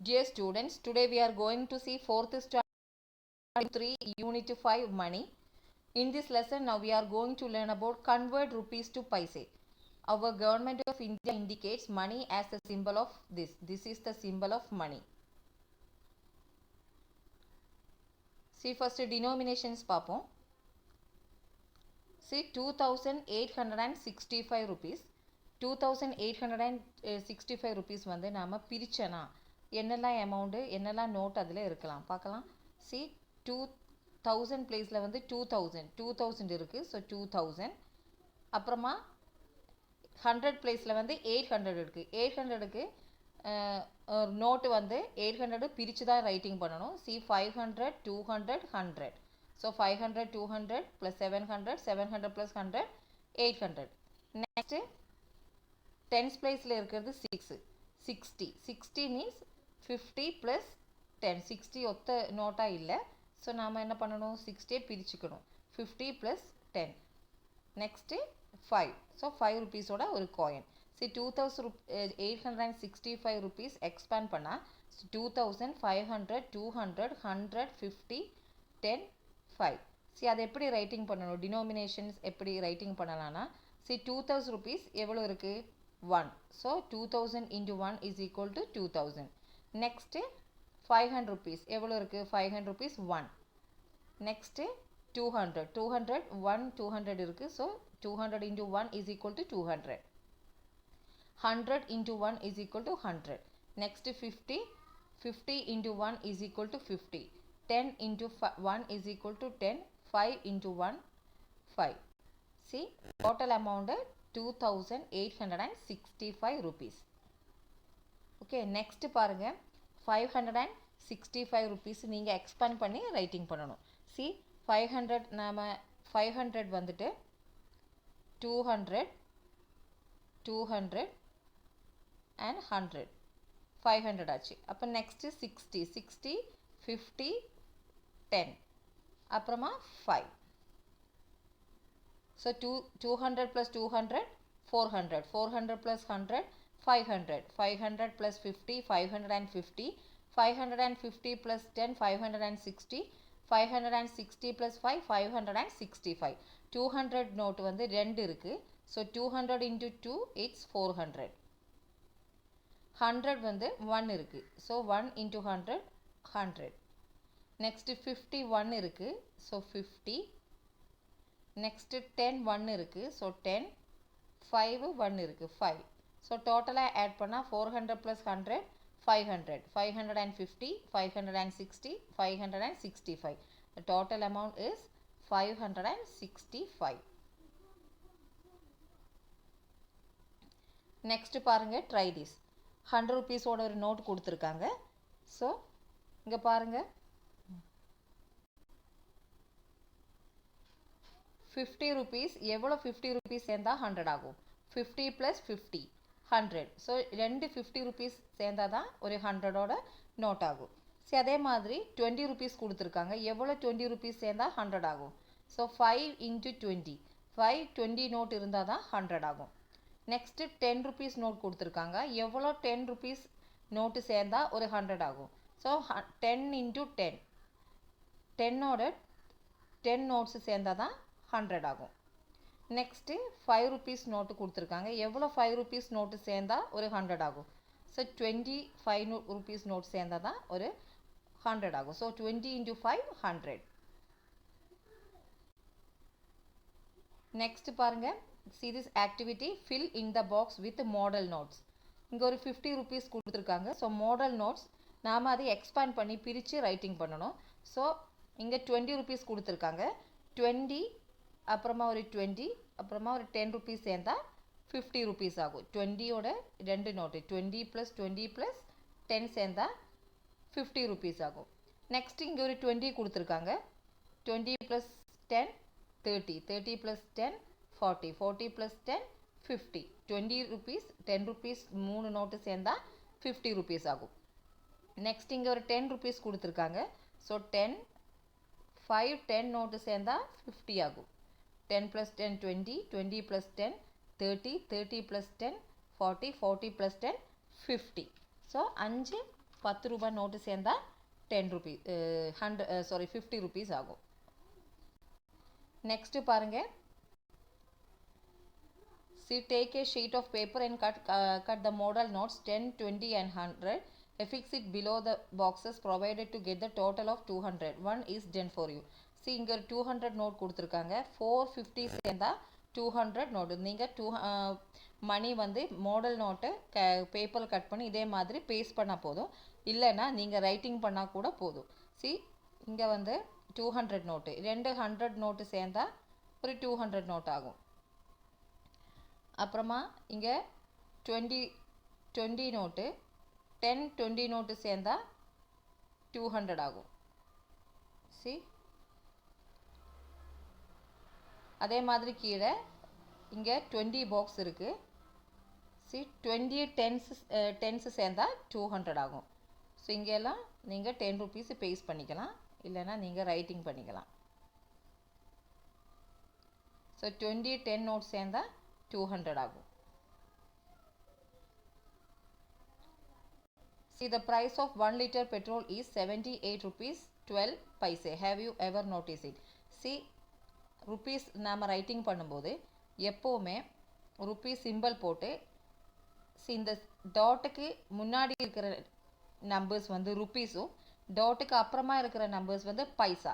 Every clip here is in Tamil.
Dear students, today we are going to see 4th standard 3 unit 5 money. In this lesson now we are going to learn about convert rupees to paise. Our government of India indicates money as the symbol of this. This is the symbol of money. See first denominations paapom. See 2865 rupees. 2865 rupees வந்து நாம பிரிச்சனா என்னெல்லாம் அமௌண்ட் என்னெல்லாம் நோட் அதில் இருக்கலாம் பார்க்கலாம். see 2000 பிளேஸில் வந்து 2000 இருக்குது. ஸோ 2000 அப்புறமா 100 பிளேஸில் வந்து 800 இருக்குது. 800க்கு நோட்டு வந்து 800 பிரித்து தான் ரைட்டிங் பண்ணணும். see 500 200 100. So 500 200 plus 700 700 plus 100 800. Next tens பிளேஸில் இருக்கிறது 60 60 மீன்ஸ் 50 ப்ளஸ் 10. 60 ஒத்த நோட்டாக இல்லை. ஸோ நாம் என்ன பண்ணணும் 60 பிரிச்சுக்கணும். 50 ப்ளஸ் 10. நெக்ஸ்ட்டு 5. ஸோ 5 ருபீஸோட ஒரு காயின். சரி 2865 ருபீஸ் எக்ஸ்பேண்ட் பண்ணால் 2500 200 100 50 10 5. சரி அதை எப்படி ரைட்டிங் பண்ணணும், டினோமினேஷன்ஸ் எப்படி ரைட்டிங் பண்ணலான்னா சரி 2000 ருபீஸ் எவ்வளோ இருக்குது 1. So 2000 into 1 is equal to 2000. Next 500 rupees எவ்வளோ இருக்குது 500 ருபீஸ் 1. நெக்ஸ்ட்டு 200 1 200 இருக்குது. So 200 into 1 is equal to 200. 100 into 1 is equal to 100. Next 50 into 1 is equal to 50. 10 into 1 is equal to 10. 5 into 1 5. See total amount 2865 rupees. Okay, next பாருங்க 565 rupees நீங்கள் எக்ஸ்பேண்ட் பண்ணி ரைட்டிங் பண்ணணும். see 500 நாம 500 வந்துட்டு 200 200 and 100 500 ஆச்சு. அப்போ நெக்ஸ்ட் 60 50 10 அப்புறமா 5. So 200 plus 200 400 400 plus 100 500 500 plus 50 550 550 plus 10 560 560 plus 5 565. 200 note வந்து 2 இருக்குது. So 200 into 2 it's 400. 100 வந்து 1 இருக்குது. So 1 into 100 100. நெக்ஸ்ட்டு 51 இருக்குது. ஸோ 50. நெக்ஸ்ட்டு 10 1 இருக்குது. ஸோ 10 5 1 இருக்குது 5. ஸோ டோட்டலாக ஆட் பண்ணால் 400 plus 100 500 550 560 565. The total amount is 565. Next பாருங்கள் ட்ரை திஸ். 100 ருபீஸோட ஒரு நோட் கொடுத்துருக்காங்க. ஸோ இங்கே பாருங்கள் 50 ருபீஸ் எவ்வளோ 50 ருபீஸ் சேர்ந்தால் 100 ஆகும். 50 ப்ளஸ் 50 100. ஸோ 2 50 ருபீஸ் சேர்ந்தால் தான் ஒரு 100ஓட நோட் ஆகும். சரி அதே மாதிரி 20 ருபீஸ் கொடுத்துருக்காங்க. எவ்வளோ 20 ருபீஸ் சேர்ந்தால் 100 ஆகும். ஸோ 5 into 20 5 20 நோட் இருந்தால் தான் 100 ஆகும். நெக்ஸ்ட்டு 10 ருபீஸ் நோட் கொடுத்துருக்காங்க. எவ்வளோ 10 ருபீஸ் நோட்டு சேர்ந்தால் ஒரு 100 ஆகும். ஸோ 10 into 10 10ஓட 10 நோட்ஸு சேர்ந்தால் தான் 100 ஆகும். நெக்ஸ்ட்டு 5 ருபீஸ் நோட்டு கொடுத்துருக்காங்க. எவ்வளோ 5 ருபீஸ் நோட்டு சேர்ந்தால் ஒரு 100 ஆகும். ஸோ 25 ருபீஸ் நோட் சேர்ந்தால் தான் ஒரு 100 ஆகும். So 20 into 5 100. நெக்ஸ்ட் பாருங்கள் see this activity fill in the box with model notes. இங்கே ஒரு 50 ருபீஸ் கொடுத்துருக்காங்க. ஸோ மாடல் நோட்ஸ் நாம் அதை எக்ஸ்பேண்ட் பண்ணி பிரித்து ரைட்டிங் பண்ணணும். ஸோ இங்கே 20 ருபீஸ் கொடுத்துருக்காங்க. 20 அப்புறமா ஒரு 20 அப்புறமா ஒரு 10 ருபீஸ் சேர்ந்தால் 50 ருபீஸ் ஆகும். 20ஓட 2 நோட்டு 20 ப்ளஸ் 20 ப்ளஸ் 10 சேர்ந்தால் 50 ருபீஸ் ஆகும். நெக்ஸ்ட் இங்கே ஒரு 20 கொடுத்துருக்காங்க. 20 plus 10 30 30 plus 10 40 40 plus 10 50. 20 rupees 10 rupees 3 note சேர்ந்தால் 50 ருபீஸ் ஆகும். நெக்ஸ்ட் இங்கே ஒரு 10 ருபீஸ் கொடுத்துருக்காங்க. ஸோ 10 5 10 நோட்டு சேர்ந்தால் 50 ஆகும். 10 plus 10 20 20 plus 10 30 30 plus 10 40 40 plus 10 50. So 5 10 ரூபாய் நோட்டு சேர்ந்தா 10 rupees 50 rupees ஆகும். நெக்ஸ்ட் பாருங்க. See, take a sheet of paper and cut the model notes 10, 20 and 100. Affix it below the boxes provided to get the total of 200. One is done for you. See, இங்க 200 நோட் கொடுத்துருக்காங்க. 450 சேர்ந்தா 200 நோட். நீங்கள் மணி வந்து மாடல் நோட்டு பேப்பர் கட் பண்ணி இதே மாதிரி பேஸ்ட் பண்ணால் போதும். இல்லைன்னா நீங்கள் ரைட்டிங் பண்ணால் கூட போதும். See, இங்கே வந்து 200 நோட்டு. 100 நோட்டு சேர்ந்தா ஒரு 200 நோட் ஆகும். அப்புறமா இங்கே 20 நோட்டு 10, 20 நோட்டு சேர்ந்தா 200 ஆகும். சி அதே மாதிரி கீழே இங்கே 20 பாக்ஸ் இருக்குது. சி 20 டென்ஸ் சேர்ந்தா 200 ஆகும். ஸோ இங்கெல்லாம் நீங்கள் 10 rupees பேஸ் பண்ணிக்கலாம், இல்லைன்னா நீங்கள் ரைட்டிங் பண்ணிக்கலாம். ஸோ 20, 10 நோட் சேர்ந்தா 200 ஆகும். See, the price of 1 liter petrol is 78 rupees 12 paise. Have you ever noticed it? See, rupees நாம ரைட்டிங் பண்ணும்போது எப்போவுமே ருபீஸ் சிம்பிள் போட்டு இந்த டாட்டுக்கு முன்னாடி இருக்கிற நம்பர்ஸ் வந்து ருபீஸும் டாட்டுக்கு அப்புறமா இருக்கிற நம்பர்ஸ் வந்து பைசா,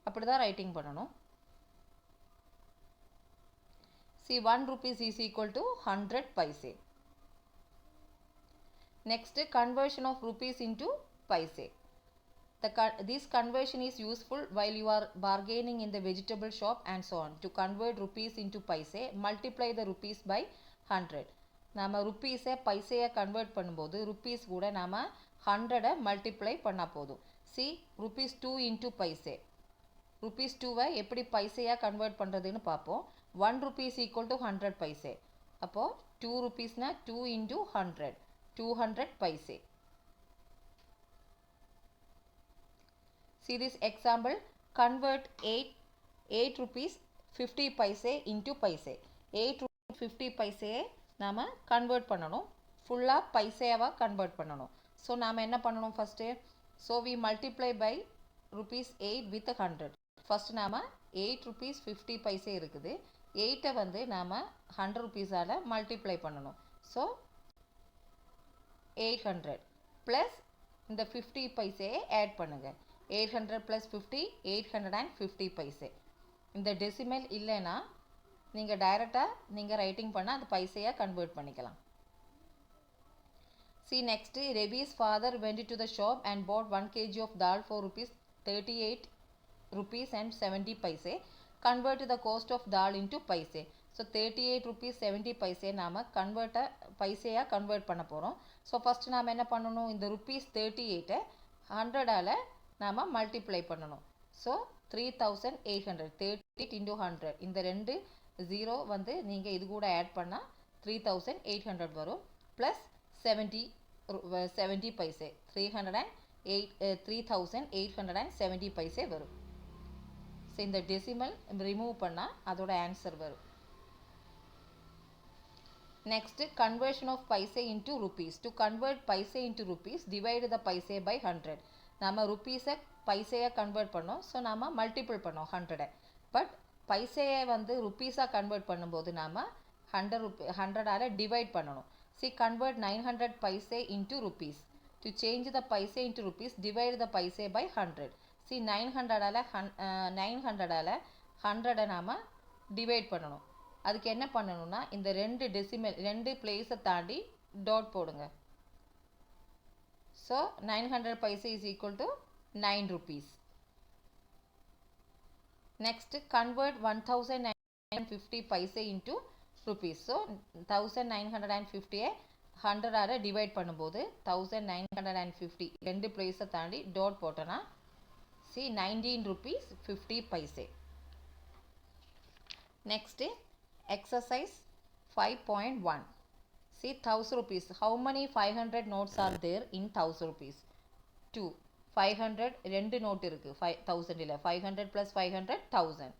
அப்படி தான் ரைட்டிங் பண்ணணும். See, 1 rupees is equal to 100 paise. Next, conversion of rupees into paise. This conversion is useful while you are bargaining in the vegetable shop and so on. To convert rupees into paise, multiply the rupees by 100. நாம ருப்பீஸை பைசையை கன்வெர்ட் பண்ணும்போது ருப்பீஸ் கூட நாம 100 மல்டிப்ளை பண்ணால் போதும். C rupees 2 into paise. rupees 2வை எப்படி பைசையாக கன்வெர்ட் பண்ணுறதுன்னு பார்ப்போம். 1 rupees equal to 100 paise. அப்போது 2 rupeesனா 2 into 100, 200 paise. See this example. Convert 8 rupees 50 paise into paise. 8 rupees 50 paise நாம கன்வெர்ட் பண்ணணும், ஃபுல்லாக பைசையாவாக கன்வெர்ட் பண்ணணும். ஸோ நாம் என்ன பண்ணணும் first? So we multiply by rupees 8 with 100. First நாம் 8 rupees 50 paise இருக்குது. 8 வந்து நாம் 100 rupeeஸால் மல்டிப்ளை பண்ணணும். ஸோ 800 ப்ளஸ் இந்த 50 பைசையை ஆட் பண்ணுங்கள். 800 + 50 850 paise. இந்த டெசிமல் இல்லைன்னா நீங்கள் டைரெக்டாக நீங்கள் ரைட்டிங் பண்ணால் அது பைசையாக கன்வெர்ட் பண்ணிக்கலாம். See next, Ravi's father went to the shop and bought 1 kg of dal for ₹38 and 70 paise. Convert the cost of dal into paise. So 38 rupees 70 paise நாம பைசையாக கன்வெர்ட் பண்ண போகிறோம். ஸோ ஃபஸ்ட்டு நாம் என்ன பண்ணணும்? இந்த ₹38 100ஆல் நாம் மல்டிப்ளை பண்ணணும். So 3800, 38 into 100. இந்த ரெண்டு 0 வந்து நீங்கள் இது கூட ஆட் பண்ணால் 3800 வரும். ப்ளஸ் 70 paise 3870 paise வரும். ஸோ இந்த டெசிமல் ரிமூவ் பண்ணால் அதோட ஆன்சர் வரும். Next, conversion of paise into rupees. To convert paise into rupees, divide the paise by 100. நாம ருப்பீஸை பைசையாக கன்வெர்ட் பண்ணோம். ஸோ நாம் மல்டிபிள் பண்ணோம் 100. பட் பைசையை வந்து ருப்பீஸாக கன்வெர்ட் பண்ணும்போது நாம் 100ஆல் டிவைட் பண்ணணும். See, convert 900 paise into rupees. To change the paise into rupees, divide the paise by 100. See, 900ஆல் 100 நாம் டிவைட் பண்ணணும். அதுக்கு என்ன பண்ணணும்னா இந்த ரெண்டு பிளேஸை தாண்டி டாட் போடுங்க. So 900 paise is equal to 9 rupees. Next, convert 1950 paise into rupees. So 1950 100ஆல் டிவைட் பண்ணும்போது 1950 ரெண்டு பிளேஸை தாண்டி டாட் போட்டோன்னா see 19 rupees 50 paise. Next, exercise 5.1. See 1000 rupees. How many 500 notes are there in 1000 rupees? 2. 500 ரெண்டு நோட் இருக்கு 1000 இல்ல 500 plus 500 1000.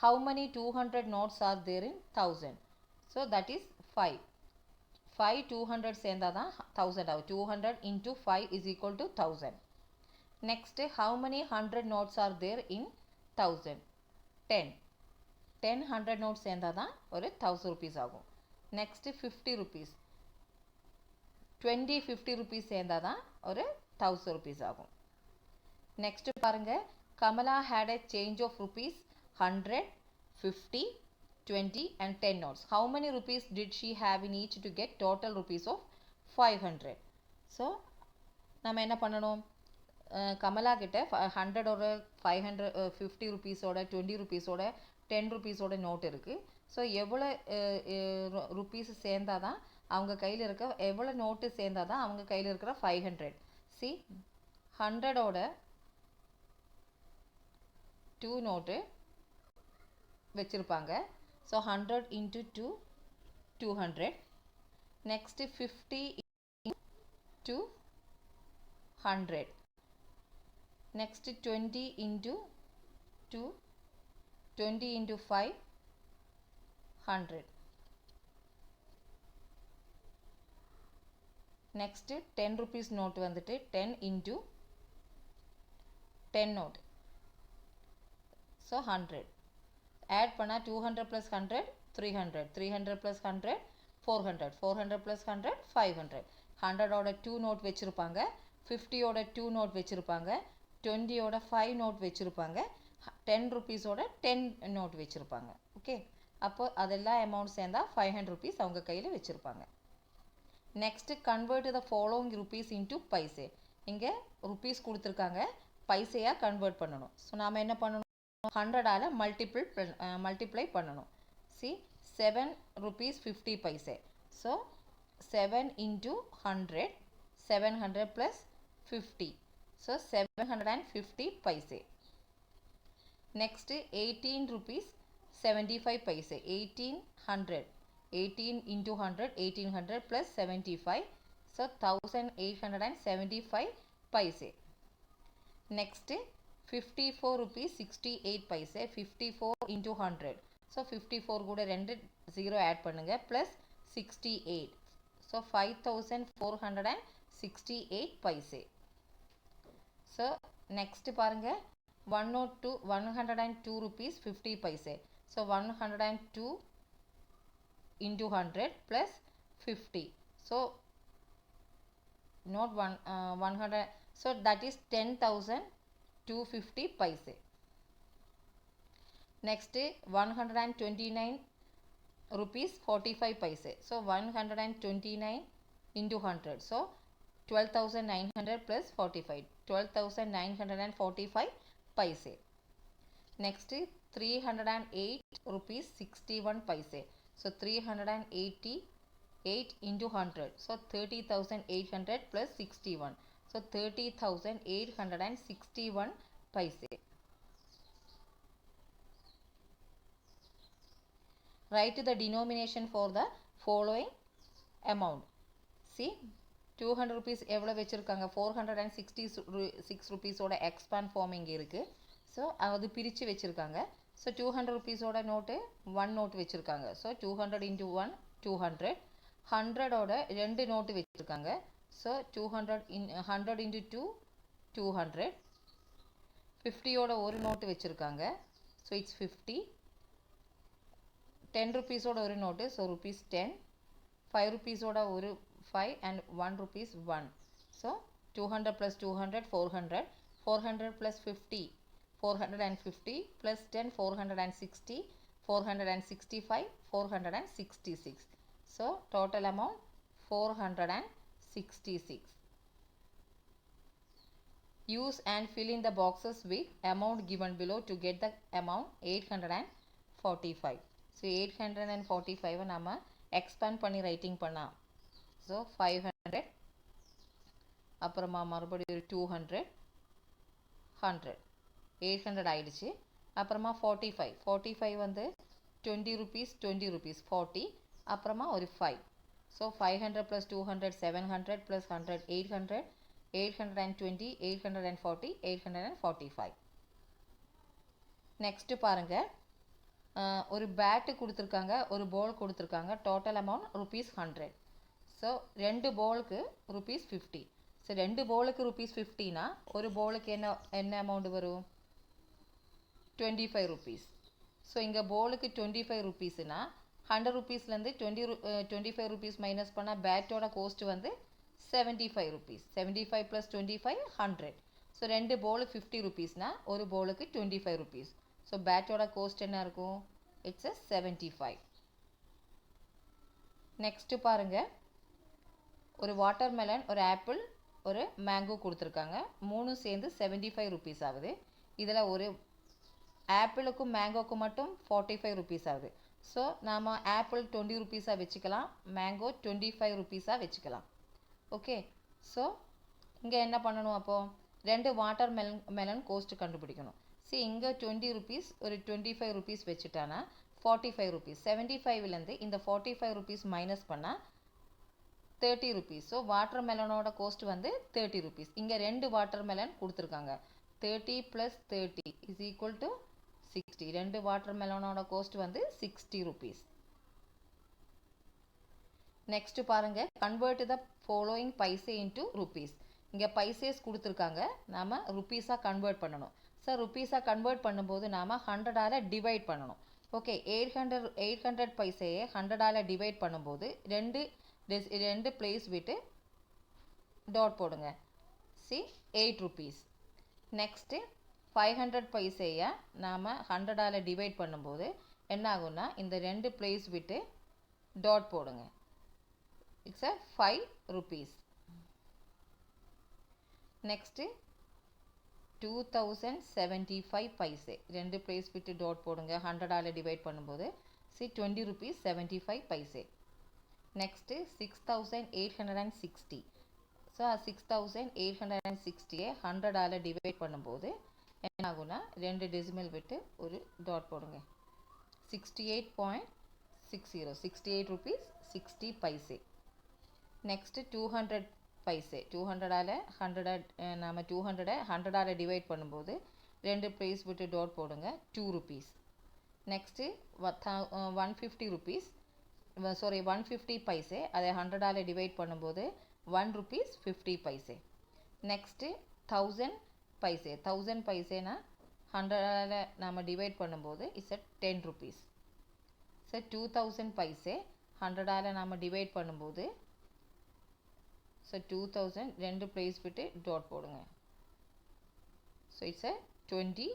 How many 200 notes are there in 1000? So that is 5. 5 200 சேர்ந்தால் தான் 1000 ஆகும். 200 into 5 is equal to 1000. Next, how many 100 notes are there in 1000? 10. 10 100 notes சேர்ந்தால் தான் ஒரு 1000 rupees ஆகும். Next 50 rupees. 20 50 rupees சேர்ந்தால் தான் ஒரு 1000 rupees ஆகும். Next பாருங்க, Kamala had a change of rupees 100, 50, 20 and 10 notes. How many rupees did she have in each to get total rupees of 500? So, நம்ம என்ன பண்ணணும்? கமலா கிட்ட 100ஓட 500 50 ருபீஸோட 20 ருபீஸோட 10 ருபீஸோட நோட் இருக்குது. ஸோ எவ்வளோ ருபீஸ் சேர்ந்தால் தான் அவங்க கையில் இருக்க எவ்வளோ நோட்டு சேர்ந்தால் தான் அவங்க கையில் இருக்கிற 500. சி 100ஓட 2 நோட்டு வச்சுருப்பாங்க. So 100 into 2 200. Next 50 into 100. Next 20 into 2 20 into 5 100. Next 10 rupees note வந்துட்டு 10 into 10 note. So 100. Add பண்ணா 200 plus 100 300. 300 plus 100 400. 400 plus 100 500. 100ஓட 2 note வச்சுருப்பாங்க. 50ஓட 2 note வச்சுருப்பாங்க. 20ஓட 5 note வச்சுருப்பாங்க. 10 rupeesோட 10 note வச்சுருப்பாங்க. ஓகே, அப்போ அதெல்லாம் அமௌண்ட் சேர்ந்தால் 500 rupees அவங்க கையில் வச்சுருப்பாங்க. Next convert the following rupees into paise. இங்கே ருபீஸ் கொடுத்துருக்காங்க, பைசையாக கன்வெர்ட் பண்ணணும். ஸோ நாம் என்ன பண்ணணும்? 100ஆல் மல்டிப்ளை பண்ணணும். C 7 rupees 50 paise. So 7 into 100 700 plus 50. So 750 paise. Next 18 rupees 75 paise. 1800. 18 into 100 1800 plus 75. So 1875 paise. Next 54 rupees 68 paise. 54 into 100. So 54 கூட 2 0 add பண்ணுங்க plus 68. So 5468 paise. So next பாருங்க 102 rupees 50 paise. So 102 into 100 plus 50. So not 100. So that is 10,250 paise. Next 129 rupees 45 paise. So 129 into 100. So 12,900 plus 45. 12,945 paise. Next 308 rupees 61 paise. So 388 into 100. So 30,800 plus 61. So 30,861 paise. Write the denomination for the following amount. See 200 rupees எவ்வளோ வச்சுருக்காங்க? 466 rupeesோட எக்ஸ்பாண்ட் ஃபார்ம் இங்கே இருக்குது. ஸோ அது பிரித்து வச்சுருக்காங்க. ஸோ 200 rupeesோட நோட்டு 1 நோட்டு வச்சுருக்காங்க. So 200 into 1 200. 100ஓட 2 நோட்டு வச்சுருக்காங்க. So 100 into 2 200. 50ஓட ஒரு நோட்டு வச்சுருக்காங்க. So it's 50. 10 rupeesோட ஒரு நோட்டு. So rupees 10. 5 rupeesோட ஒரு 5 and 1 rupees 1. So 200 plus 200 400. 400 plus 50 450 plus 10 460. 465 466. So total amount 466. Use and fill in the boxes with amount given below to get the amount 845. So 845 நம்ம expand பண்ணி writing பண்ணா. So 500 அப்புறமா மறுபடியும் 200 100 800 ஆயிடுச்சு. அப்புறமா 45 வந்து 20 rupees 20 rupees 40. அப்புறமா ஒரு 5. So 500 plus 200 700 plus 100 800. 820 840 845. நெக்ஸ்ட் பாருங்க, ஒரு பேட்டு கொடுத்துருக்காங்க, ஒரு பால் கொடுத்துருக்காங்க. Total amount rupees 100. ஸோ 2 பவுலுக்கு ₹50. ஸோ 2 பவுலுக்கு ₹50னா ஒரு பவுலுக்கு என்ன அமௌண்ட் வரும்? ₹25. ஸோ இங்கே பவுலுக்கு ₹25னா ₹100லேருந்து ₹25 மைனஸ் பண்ணால் பேட்டோட கோஸ்ட் வந்து ₹75. 75 + 25 100. ஸோ 2 பவுலுக்கு ₹50னா ஒரு பவுலுக்கு ₹25. ஸோ பேட்டோட கோஸ்ட் என்ன இருக்கும்? இட்ஸ் 75. நெக்ஸ்ட்டு பாருங்கள், ஒரு வாட்டர்மெலன், ஒரு ஆப்பிள், ஒரு மேங்கோ கொடுத்துருக்காங்க. 3 சேர்ந்து ₹75 ஆகுது. இதில் ஒரு ஆப்பிளுக்கும் மேங்கோக்கும் மட்டும் ₹45 ஆகுது. ஸோ நாம் ஆப்பிள் ₹20 வச்சுக்கலாம், மேங்கோ ₹25 வச்சுக்கலாம். ஓகே, ஸோ இங்கே என்ன பண்ணணும்? அப்போது 2 வாட்டர் மெலன் கோஸ்ட் கண்டுபிடிக்கணும். இங்கே ₹20 ஒரு ₹25 வச்சுட்டானா ₹45. 75லேருந்து இந்த ₹45 மைனஸ் பண்ணால் ₹30. ஸோ வாட்டர் மெலனோட கோஸ்ட் வந்து ₹30. இங்கே 2 வாட்டர் மெலன் கொடுத்துருக்காங்க. 30 + 30 = 60. 2 வாட்டர் மெலனோட கோஸ்ட் வந்து ₹60. நெக்ஸ்ட் பாருங்கள், convert the following paise into rupees. இங்கே பைசேஸ் கொடுத்துருக்காங்க, நாம் ருபீஸாக கன்வெர்ட் பண்ணணும். ஸோ ருபீஸாக கன்வெர்ட் பண்ணும்போது நாம் 100ஆல் டிவைட் பண்ணணும். ஓகே, 800 பைசையை 100ஆல் டிவைட் பண்ணும்போது ரெண்டு பிளேஸ் விட்டு டாட் போடுங்க. ₹8. நெக்ஸ்ட்டு 500 பைசையை நாம் 100ஆல் டிவைட் பண்ணும்போது என்ன ஆகும்னா இந்த 2 பிளேஸ் விட்டு டாட் போடுங்க. இட்ஸ் ₹5. நெக்ஸ்ட்டு 2075 பைசே, 2 பிளேஸ் விட்டு டாட் போடுங்க. 100ஆல் டிவைட் பண்ணும்போது ₹20.75. நெக்ஸ்ட்டு 6860. ஸோ 6860 100ஆல் டிவைட் பண்ணும்போது என்ன ஆகும்னா 2 டெசிமல் விட்டு ஒரு டாட் போடுங்க. 68.60, ₹68.60. நெக்ஸ்ட்டு 200 பைசே, 200ஆல் 100ஆல் டிவைட் பண்ணும்போது 2 பிளேஸ் விட்டு டாட் போடுங்க. ₹2. நெக்ஸ்ட்டு 150 பைசே, அதை 100ஆல் டிவைட் பண்ணும்போது ₹1.50. நெக்ஸ்ட்டு 1000 பைசே, 1000 பைசேனா 100ஆல் நாம் டிவைட் பண்ணும்போது இட்ஸ் ₹10. ஸோ 2000 பைசே 100ஆல் நாம் டிவைட் பண்ணும்போது ஸோ 2000 2 பிளேஸ் விட்டு டாட் போடுங்க. So it's ₹20.